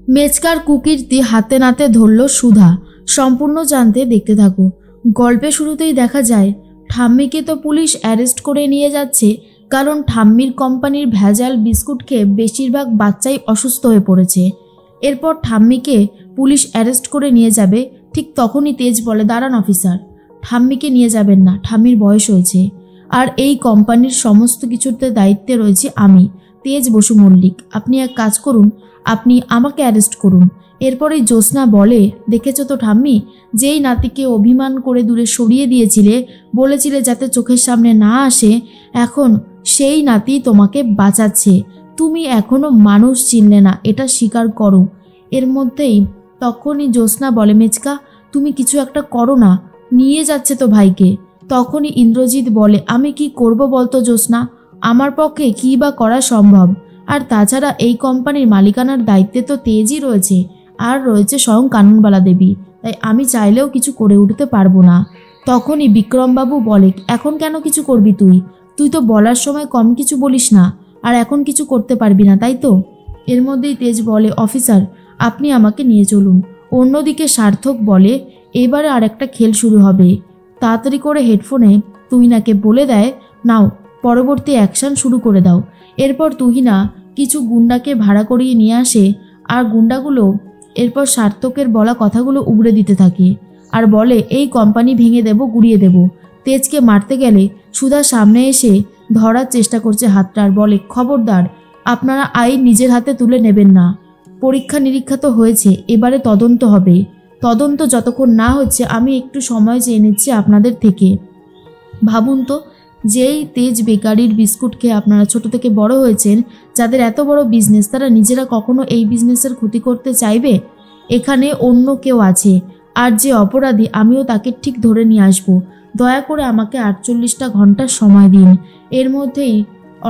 মেচকার কুকিরটি হাতে নাতে ধরল সুধা। সম্পূর্ণ জানতে দেখতে থাকো। গল্পে শুরুতেই দেখা যায় ঠাম্মিকে তো পুলিশ অ্যারেস্ট করে নিয়ে যাচ্ছে, কারণ ঠাম্মির কোম্পানির ভেজাল বিস্কুট খেয়ে বেশিরভাগ বাচ্চাই অসুস্থ হয়ে পড়েছে। এরপর ঠাম্মিকে পুলিশ অ্যারেস্ট করে নিয়ে যাবে। ঠিক তখনই তেজ বলে, দাঁড়ান অফিসার, ঠাম্মিকে নিয়ে যাবেন না, ঠাম্মির বয়স হয়েছে, আর এই কোম্পানির সমস্ত কিছুতে দায়িত্বে রয়েছে আমি, তেজ বসু মল্লিক। আপনি এক কাজ করুন, আপনি আমাকে অ্যারেস্ট করুন। এরপরেই জ্যোৎস্না বলে, দেখেছো তো ঠাম্মি, যেই নাতিকে অভিমান করে দূরে সরিয়ে দিয়েছিলে, বলেছিলে যাতে চোখের সামনে না আসে, এখন সেই নাতি তোমাকে বাঁচাচ্ছে। তুমি এখনো মানুষ চিনলে না, এটা স্বীকার করো। এর মধ্যেই তখনই জ্যোৎস্না বলে, মেচকা তুমি কিছু একটা করো না, নিয়ে যাচ্ছে তো ভাইকে। তখনই ইন্দ্রজিৎ বলে, আমি কি করব বলতো জ্যোৎস্না, আমার পক্ষে কী বা করা সম্ভব? আর তাছাড়া এই কোম্পানির মালিকানার দায়িত্বে তো তেজই রয়েছে, আর রয়েছে স্বয়ং কানুনবালা দেবী, তাই আমি চাইলেও কিছু করে উঠতে পারবো না। তখনই বিক্রমবাবু বলে, এখন কেন কিছু করবি তুই? তুই তো বলার সময় কম কিছু বলিস না, আর এখন কিছু করতে পারবি না, তাই তো? এর মধ্যেই তেজ বলে, অফিসার আপনি আমাকে নিয়ে চলুন। অন্যদিকে সার্থক বলে, এবারে আর একটা খেল শুরু হবে। তাড়াতাড়ি করে হেডফোনে তুহিনাকে বলে দেয়, নাও পরবর্তী অ্যাকশন শুরু করে দাও। এরপর তুহিনা কিছু গুন্ডাকে ভাড়া করিয়ে নিয়ে আসে, আর গুন্ডাগুলো এরপর সার্থকের বলা কথাগুলো উগড়ে দিতে থাকে আর বলে, এই কোম্পানি ভেঙে দেব, গুড়িয়ে দেব। তেজকে মারতে গেলে সুধা সামনে এসে ধরার চেষ্টা করছে হাতটা, আর বলে, খবরদার, আপনারা আইন নিজের হাতে তুলে নেবেন না। পরীক্ষা নিরীক্ষা তো হয়েছে, এবারে তদন্ত হবে। তদন্ত যতক্ষণ না হচ্ছে আমি একটু সময় চেয়ে নিচ্ছি আপনাদের থেকে। ভাবুন তো, যেই তেজ বেকারির বিস্কুট খেয়ে আপনারা ছোট থেকে বড় হয়েছেন, যাদের এত বড় বিজনেস, তারা নিজেরা কখনো এই বিজনেসের ক্ষতি করতে চাইবে? এখানে অন্য কেউ আছে, আর যে অপরাধী আমিও তাকে ঠিক ধরে নিয়ে আসবো। দয়া করে আমাকে 48টা ঘন্টার সময় দিন। এর মধ্যেই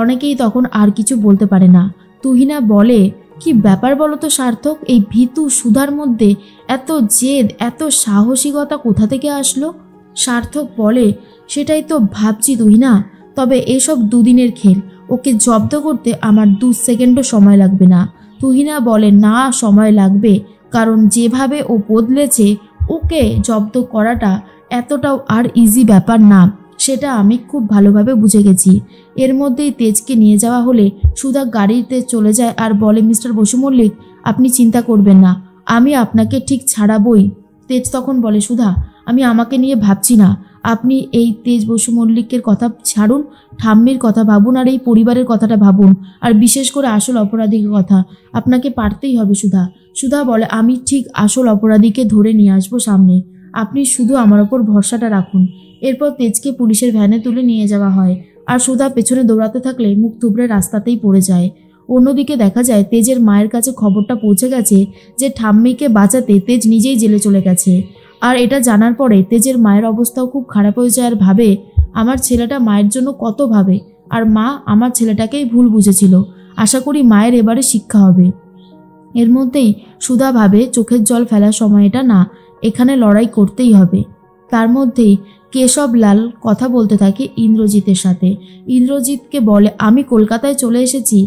অনেকেই তখন আর কিছু বলতে পারে না। তুহিনা বলে, কি ব্যাপার বলো তো সার্থক, এই ভীতু সুধার মধ্যে এত জেদ, এত সাহসিকতা কোথা থেকে আসলো? সার্থক বলে, সেটাই তো ভাবছি তুহিনা, তবে এসব দুদিনের খেল, ওকে জব্দ করতে আমার 2 সেকেন্ডও সময় লাগবে না। তুহিনা বলে, না সময় লাগবে, কারণ যেভাবে ও বদলেছে, ওকে জব্দ করাটা এতটাও আর ইজি ব্যাপার না, সেটা আমি খুব ভালোভাবে বুঝে গেছি। এর মধ্যেই তেজকে নিয়ে যাওয়া হলে সুধা গাড়িতে চলে যায় আর বলে, মিস্টার বসু মল্লিক, আপনি চিন্তা করবেন না, আমি আপনাকে ঠিক ছাড়াবই। তেজ তখন বলে, সুধা আমি আমাকে নিয়ে ভাবছি না, আপনি এই তেজ বসু মল্লিকের কথা ছাড়ুন, ঠাম্মির কথা ভাবুন, আর এই পরিবারের কথাটা ভাবুন, আর বিশেষ করে আসল অপরাধীর কথা। আপনাকে পারতেই হবে সুধা। সুধা বলে, আমি ঠিক আসল অপরাধীকে ধরে নিয়ে আসবো সামনে, আপনি শুধু আমার ওপর ভরসাটা রাখুন। এরপর তেজকে পুলিশের ভ্যানে তুলে নিয়ে যাওয়া হয়, আর সুধা পেছনে দৌড়াতে থাকলে মুখ থুবড়ে রাস্তাতেই পড়ে যায়। অন্যদিকে দেখা যায় তেজের মায়ের কাছে খবরটা পৌঁছে গেছে যে ঠাম্মিকে বাঁচাতে তেজ নিজেই জেলে চলে গেছে। আর এটা জানার পরে তেজের মায়ের অবস্থাও খুব খারাপ হয়ে যায়, আর ভাবে, আমার ছেলেটা মায়ের জন্য কত ভাবে, আর মা আমার ছেলেটাকেই ভুল বুঝেছিল, আশা করি মায়ের এবারে শিক্ষা হবে। এর মধ্যেই সুধা ভাবে, চোখের জল ফেলার সময় এটা না, এখানে লড়াই করতেই হবে। তার মধ্যেই কেশবলাল কথা বলতে থাকে ইন্দ্রজিতের সাথে। ইন্দ্রজিৎকে বলে, আমি কলকাতায় চলে এসেছি,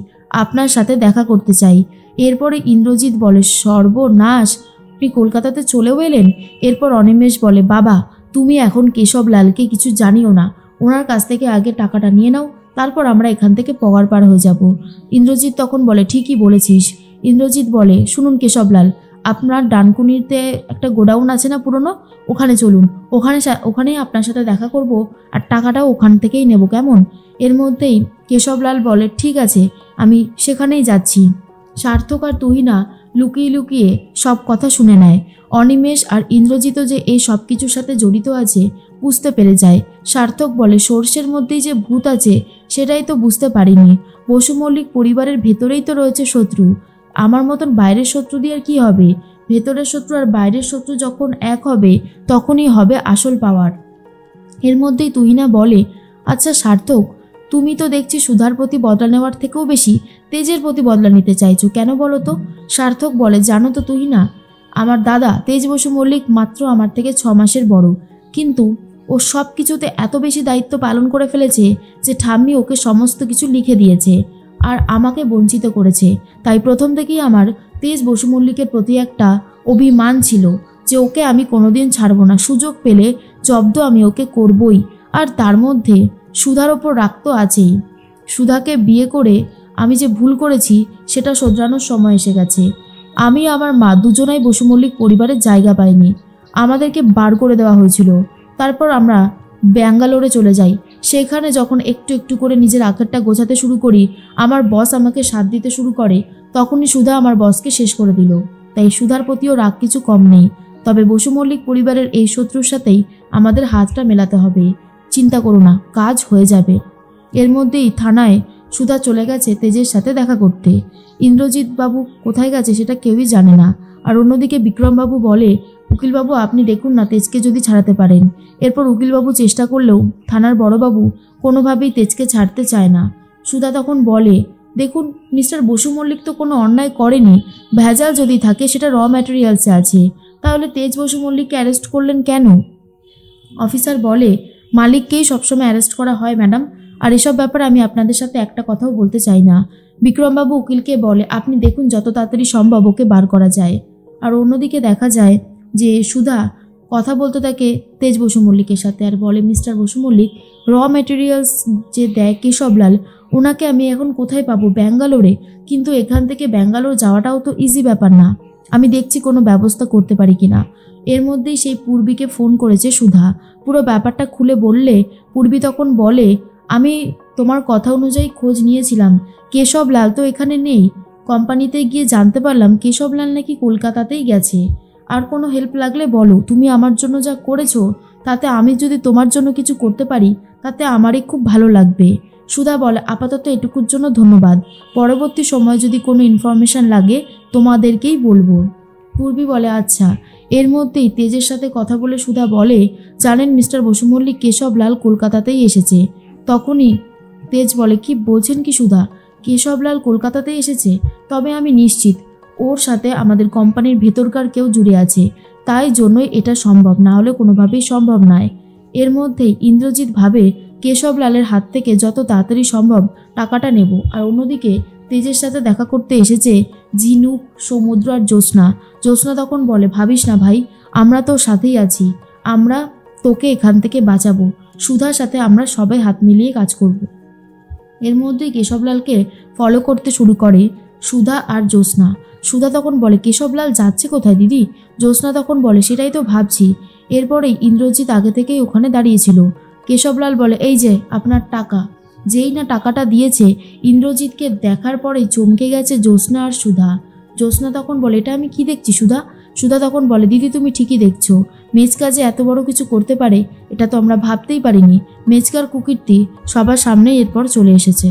আপনার সাথে দেখা করতে চাই। এরপরে ইন্দ্রজিৎ বলে, সর্বনাশ, আপনি কলকাতাতে চলেও এলেন? এরপর অনিমেষ বলে, বাবা তুমি এখন কেশবলালকে কিছু জানিও না, ওনার কাছ থেকে আগে টাকাটা নিয়ে নাও, তারপর আমরা এখান থেকে পগার পার হয়ে যাব। ইন্দ্রজিৎ তখন বলে, ঠিকই বলেছিস। ইন্দ্রজিৎ বলে, শুনুন কেশবলাল, আপনার ডানকুনিতে একটা গোডাউন আছে না পুরনো, ওখানে চলুন, ওখানেই আপনার সাথে দেখা করব, আর টাকাটাও ওখান থেকেই নেব, কেমন? এর মধ্যেই কেশবলাল বলে, ঠিক আছে, আমি সেখানেই যাচ্ছি। সার্থক আর তুহিনা লুকিয়ে লুকিয়ে সব কথা শুনে নেয়। অনিমেষ আর ইন্দ্রজিৎও যে এই সব কিছুর সাথে জড়িত আছে বুঝতে পেরে যায়। সার্থক বলে, সর্ষের মধ্যেই যে ভূত আছে সেটাই তো বুঝতে পারিনি। বসু মল্লিক পরিবারের ভেতরেই তো রয়েছে শত্রু, আমার মতন বাইরের শত্রু দিয়ে আর কী হবে? ভেতরের শত্রু আর বাইরের শত্রু যখন এক হবে, তখনই হবে আসল পাওয়ার। এর মধ্যেই তুহিনা বলে, আচ্ছা সার্থক, তুমি তো দেখছি সুধার প্রতি বদলা নেওয়ার থেকেও বেশি তেজের প্রতি বদলা নিতে চাইছো, কেন বলো তো? সার্থক বলে, জানো তো তুহিনা, আমার দাদা তেজ বসু মল্লিক মাত্র আমার থেকে 6 মাসের বড়, কিন্তু ও সব কিছুতে এত বেশি দায়িত্ব পালন করে ফেলেছে যে ঠাম্মি ওকে সমস্ত কিছু লিখে দিয়েছে। আর আমাকে বঞ্চিত করেছে। তাই প্রথম থেকেই আমার তেজ বসু মল্লিকের প্রতি একটা অভিমান ছিল যে ওকে আমি কোনোদিন ছাড়বো না, সুযোগ পেলে জব্দ আমি ওকে করবই। আর তার মধ্যে সুধার ওপর রাগ তো আছেই। সুধাকে বিয়ে করে আমি যে ভুল করেছি সেটা শোধরানোর সময় এসে গেছে। আমি আমার মা দুজনাই বসু মল্লিক পরিবারের জায়গা পাইনি, আমাদেরকে বার করে দেওয়া হয়েছিল। তারপর আমরা ব্যাঙ্গালোরে চলে যাই। সেখানে যখন একটু একটু করে নিজের আকারটা গোছাতে শুরু করি, আমার বস আমাকে সাথ দিতে শুরু করে, তখনই সুধা আমার বসকে শেষ করে দিল। তাই সুধার প্রতিও রাগ কিছু কম নেই। তবে বসু মল্লিক পরিবারের এই শত্রুর সাথেই আমাদের হাতটা মেলাতে হবে। চিন্তা করো না, কাজ হয়ে যাবে। এর মধ্যেই থানায় সুধা চলে গেছে তেজের সাথে দেখা করতে। ইন্দ্রজিৎ বাবু কোথায় গেছে সেটা কেউই জানে না। আর অন্যদিকে বিক্রমবাবু বলে, উকিলবাবু আপনি দেখুন না তেজকে যদি ছাড়াতে পারেন। এরপর উকিলবাবু চেষ্টা করলেও থানার বড়বাবু কোনোভাবেই তেজকে ছাড়তে চায় না। সুধা তখন বলে, দেখুন মিস্টার বসু মল্লিক তো কোনো অন্যায় করেনি, ভেজাল যদি থাকে সেটা র ম্যাটেরিয়ালসে আছে, তাহলে তেজ বসু মল্লিককে অ্যারেস্ট করলেন কেন? অফিসার বলে, মালিককেই সবসময় অ্যারেস্ট করা হয় ম্যাডাম, আর এসব ব্যাপারে আমি আপনাদের সাথে একটা কথাও বলতে চাই না। বিক্রমবাবু উকিলকে বলে, আপনি দেখুন যত তাড়াতাড়ি সম্ভব ওকে বার করা যায়। আর অন্যদিকে দেখা যায় যে সুধা কথা বলতে থাকে তেজ বসু মল্লিকের সাথে, আর বলে, মিস্টার বসু মল্লিক র ম্যাটেরিয়ালস যে দেয় কেশবলাল, ওনাকে আমি এখন কোথায় পাবো? ব্যাঙ্গালোরে। কিন্তু এখান থেকে ব্যাঙ্গালোর যাওয়াটাও তো ইজি ব্যাপার না, আমি দেখছি কোনো ব্যবস্থা করতে পারি কিনা। এর মধ্যেই সেই পূর্বীকে ফোন করেছে সুধা। পুরো ব্যাপারটা খুলে বললে পূর্বী তখন বলে, আমি তোমার কথা অনুযায়ী খোঁজ নিয়েছিলাম, কেশবলাল তো এখানে নেই। কোম্পানিতে গিয়ে জানতে পারলাম কেশবলাল নাকি কলকাতাতেই গেছে। আর কোনো হেল্প লাগলে বলো, তুমি আমার জন্য যা করেছো তাতে আমি যদি তোমার জন্য কিছু করতে পারি তাতে আমারই খুব ভালো লাগবে। সুধা বলে, আপাতত এটুকুর জন্য ধন্যবাদ, পরবর্তী সময় যদি কোনো ইনফরমেশন লাগে তোমাদেরকেই বলবো। পূর্বী বলে, আচ্ছা। এর মধ্যেই তেজের সাথে কথা বলে সুধা বলে, জানেন মিস্টার বসু মল্লিক কেশবলাল কলকাতাতেই এসেছে। তখনই তেজ বলে, কি বলছেন কি সুধা? কেশবলাল কলকাতাতেই এসেছে? তবে আমি নিশ্চিত ওর সাথে আমাদের কোম্পানির ভেতরকার কেউ জুড়ে আছে, তাই জন্যই এটা সম্ভব, না হলে কোনোভাবেই সম্ভব নয়। এর মধ্যেই ইন্দ্রজিৎ ভাবে কেশবলালের হাত থেকে যত তাড়াতাড়ি সম্ভব টাকাটা নেব। আর অন্যদিকে তেজের সাথে দেখা করতে এসেছে ঝিনুক, সমুদ্র আর জ্যোৎস্না। জ্যোৎস্না তখন বলে, ভাবিস না ভাই, আমরা তোর সাথেই আছি, আমরা তোকে এখান থেকে বাঁচাবো। সুধার সাথে আমরা সবাই হাত মিলিয়ে কাজ করব। এর মধ্যেই কেশবলালকে ফলো করতে শুরু করে সুধা আর জ্যোৎস্না। সুধা তখন বলে, কেশবলাল যাচ্ছে কোথায় দিদি? জ্যোৎস্না তখন বলে, সেটাই তো ভাবছি। এরপরেই ইন্দ্রজিৎ আগে থেকেই ওখানে দাঁড়িয়েছিল। কেশবলাল বলে, এই যে আপনার টাকা। যেই না টাকাটা দিয়েছে, ইন্দ্রজিৎকে দেখার পরেই চমকে গেছে জ্যোৎস্না আর সুধা। জ্যোৎস্না তখন বলে, এটা আমি কি দেখছি সুধা? সুধা তখন বলে, দিদি তুমি ঠিকই দেখছো, মেজকা যে এত বড় কিছু করতে পারে এটা তো আমরা ভাবতেই পারিনি। মেজকার কুকীর্তি সবার সামনেই এরপর চলে এসেছে।